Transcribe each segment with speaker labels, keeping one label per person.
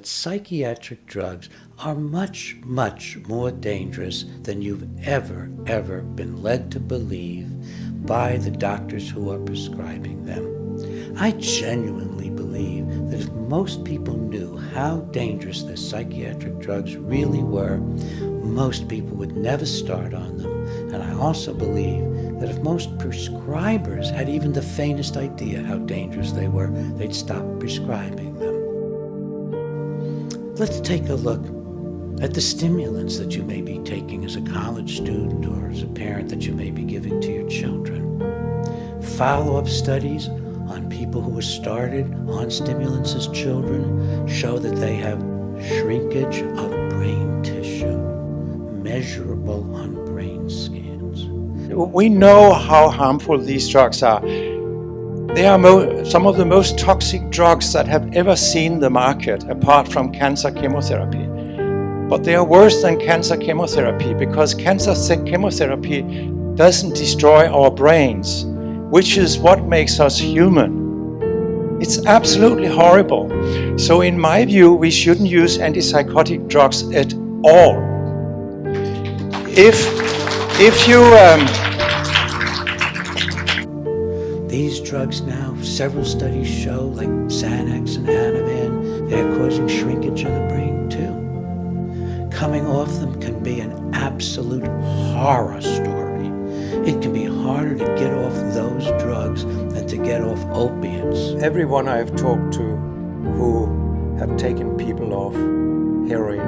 Speaker 1: Psychiatric drugs are much, much more dangerous than you've ever been led to believe by the doctors who are prescribing them. I genuinely believe that if most people knew how dangerous the psychiatric drugs really were, most people would never start on them. And I also believe that if most prescribers had even the faintest idea how dangerous they were, they'd stop prescribing them. Let's take a look at the stimulants that you may be taking as a college student or as a parent that you may be giving to your children. Follow-up studies on people who were started on stimulants as children show that they have shrinkage of brain tissue, measurable on brain scans.
Speaker 2: We know how harmful these drugs are. They are some of the most toxic drugs that have ever seen the market, apart from cancer chemotherapy. But they are worse than cancer chemotherapy, because cancer chemotherapy doesn't destroy our brains, which is what makes us human. It's absolutely horrible. So in my view, we shouldn't use antipsychotic drugs at all. If you
Speaker 1: These drugs now, several studies show, like Xanax and Ativan, they're causing shrinkage of the brain too. Coming off them can be an absolute horror story. It can be harder to get off those drugs than to get off opiates.
Speaker 2: Everyone I've talked to who have taken people off heroin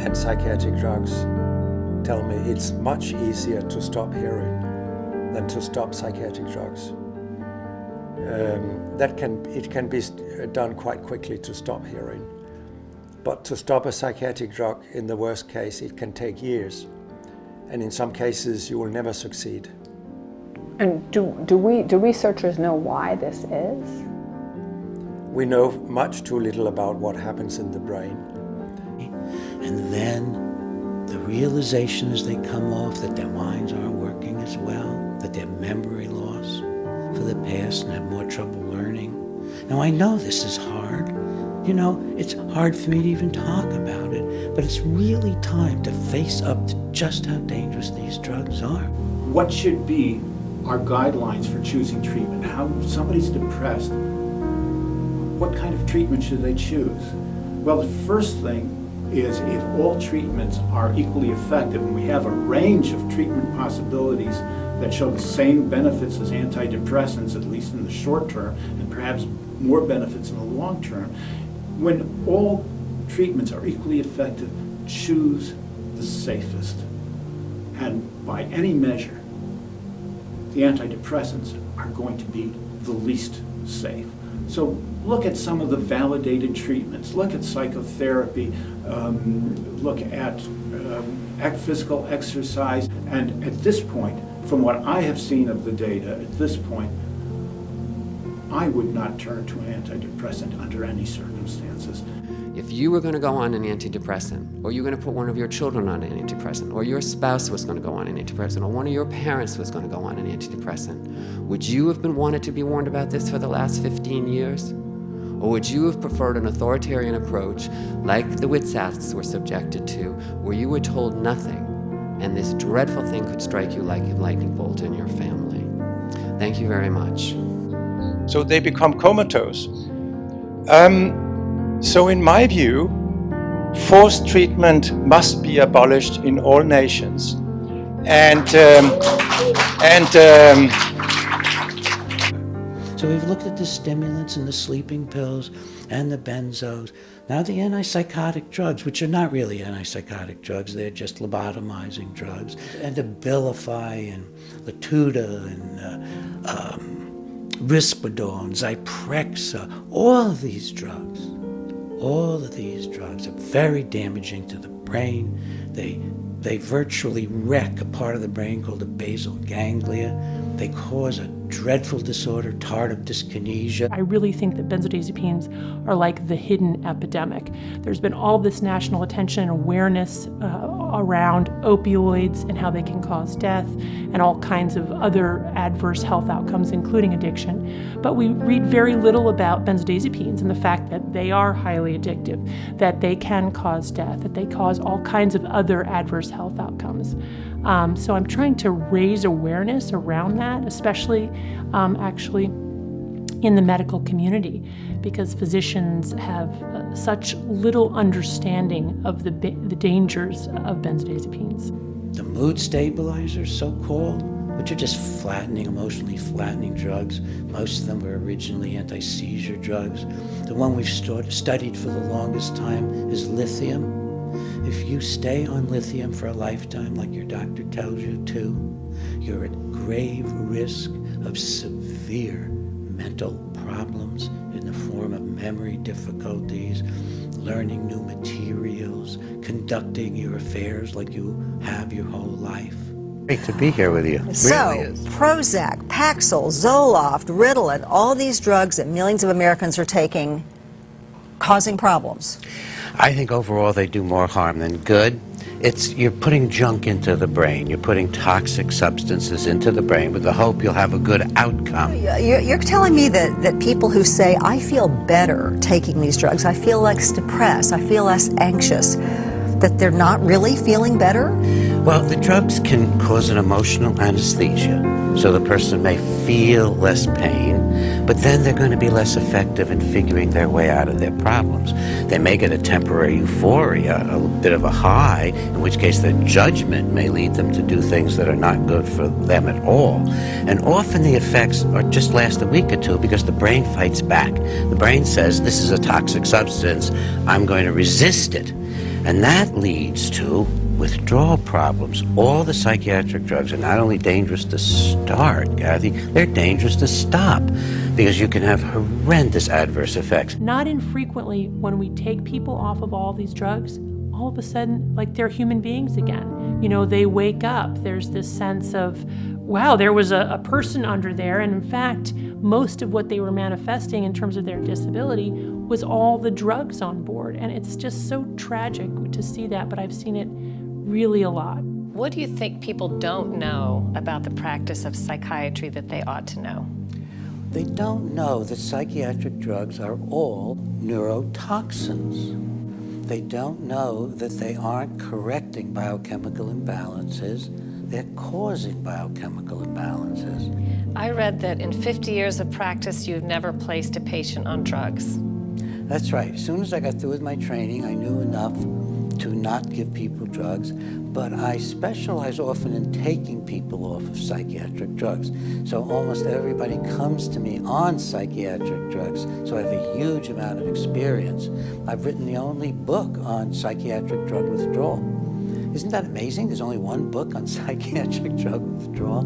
Speaker 2: and psychiatric drugs tell me it's much easier to stop heroin than to stop psychiatric drugs. It can be done quite quickly to stop heroin, but to stop a psychiatric drug, in the worst case, it can take years, and in some cases you will never succeed.
Speaker 3: And do researchers know why this is?
Speaker 2: We know much too little about what happens in the brain.
Speaker 1: And then the realization as they come off that their minds aren't working as well, that their memory loss for the past and have more trouble learning. Now I know this is hard. You know, it's hard for me to even talk about it, but it's really time to face up to just how dangerous these drugs are.
Speaker 4: What should be our guidelines for choosing treatment? How somebody's depressed, what kind of treatment should they choose? Well, the first thing is if all treatments are equally effective, and we have a range of treatment possibilities that show the same benefits as antidepressants, at least in the short term, and perhaps more benefits in the long term. When all treatments are equally effective, choose the safest. And by any measure, the antidepressants are going to be the least safe. So look at some of the validated treatments. Look at psychotherapy, look at physical exercise, and at this point, from what I have seen of the data, at this point, I would not turn to an antidepressant under any circumstances.
Speaker 5: If you were going to go on an antidepressant, or you were going to put one of your children on an antidepressant, or your spouse was going to go on an antidepressant, or one of your parents was going to go on an antidepressant, would you have been wanted to be warned about this for the last 15 years? Or would you have preferred an authoritarian approach like the Gøtzsche were subjected to, where you were told nothing, and this dreadful thing could strike you like a lightning bolt in your family? Thank you very much.
Speaker 2: So they become comatose. So in my view, forced treatment must be abolished in all nations.
Speaker 1: So we've looked at the stimulants and the sleeping pills and the benzos. Now the antipsychotic drugs, which are not really antipsychotic drugs, they're just lobotomizing drugs. And Abilify and Latuda and Risperdal and Zyprexa, all of these drugs are very damaging to the brain. They virtually wreck a part of the brain called the basal ganglia. They cause a dreadful disorder, tardive dyskinesia.
Speaker 6: I really think that benzodiazepines are like the hidden epidemic. There's been all this national attention and awareness around opioids and how they can cause death and all kinds of other adverse health outcomes, including addiction. But we read very little about benzodiazepines and the fact that they are highly addictive, that they can cause death, that they cause all kinds of other adverse health outcomes. So I'm trying to raise awareness around that, especially actually in the medical community, because physicians have such little understanding of the dangers of benzodiazepines.
Speaker 1: The mood stabilizers, so-called, which are just emotionally flattening drugs. Most of them were originally anti-seizure drugs. The one we've studied for the longest time is lithium. If you stay on lithium for a lifetime, like your doctor tells you to, you're at grave risk of severe mental problems in the form of memory difficulties, learning new materials, conducting your affairs like you have your whole life.
Speaker 7: Great to be here with you.
Speaker 8: So,
Speaker 7: really is.
Speaker 8: Prozac, Paxil, Zoloft, Ritalin, all these drugs that millions of Americans are taking, causing problems.
Speaker 7: I think overall they do more harm than good. You're putting junk into the brain. You're putting toxic substances into the brain with the hope you'll have a good outcome.
Speaker 8: You're telling me that people who say, I feel better taking these drugs, I feel less depressed, I feel less anxious, that they're not really feeling better?
Speaker 7: Well, the drugs can cause an emotional anesthesia, so the person may feel less pain, but then they're going to be less effective in figuring their way out of their problems. They may get a temporary euphoria, a bit of a high, in which case their judgment may lead them to do things that are not good for them at all. And often the effects just last a week or two because the brain fights back. The brain says, this is a toxic substance, I'm going to resist it. And that leads to withdrawal problems. All the psychiatric drugs are not only dangerous to start, Kathy, they're dangerous to stop because you can have horrendous adverse effects.
Speaker 6: Not infrequently, when we take people off of all these drugs, all of a sudden, like they're human beings again. You know, they wake up. There's this sense of, wow, there was a person under there. And in fact, most of what they were manifesting in terms of their disability was all the drugs on board. And it's just so tragic to see that, but I've seen it really a lot.
Speaker 9: What do you think people don't know about the practice of psychiatry that they ought to know?
Speaker 1: They don't know that psychiatric drugs are all neurotoxins. They don't know that they aren't correcting biochemical imbalances, they're causing biochemical imbalances.
Speaker 9: I read that in 50 years of practice, you've never placed a patient on drugs.
Speaker 1: That's right. As soon as I got through with my training, I knew enough to not give people drugs, but I specialize often in taking people off of psychiatric drugs. So almost everybody comes to me on psychiatric drugs, so I have a huge amount of experience. I've written the only book on psychiatric drug withdrawal. Isn't that amazing? There's only one book on psychiatric drug withdrawal.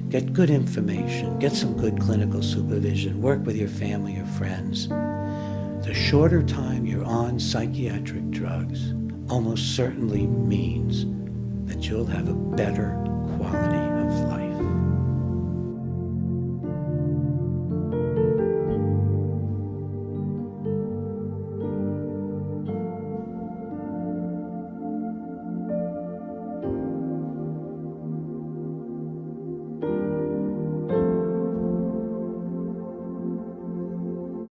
Speaker 1: Get good information, get some good clinical supervision, work with your family or friends. The shorter time you're on psychiatric drugs almost certainly means that you'll have a better quality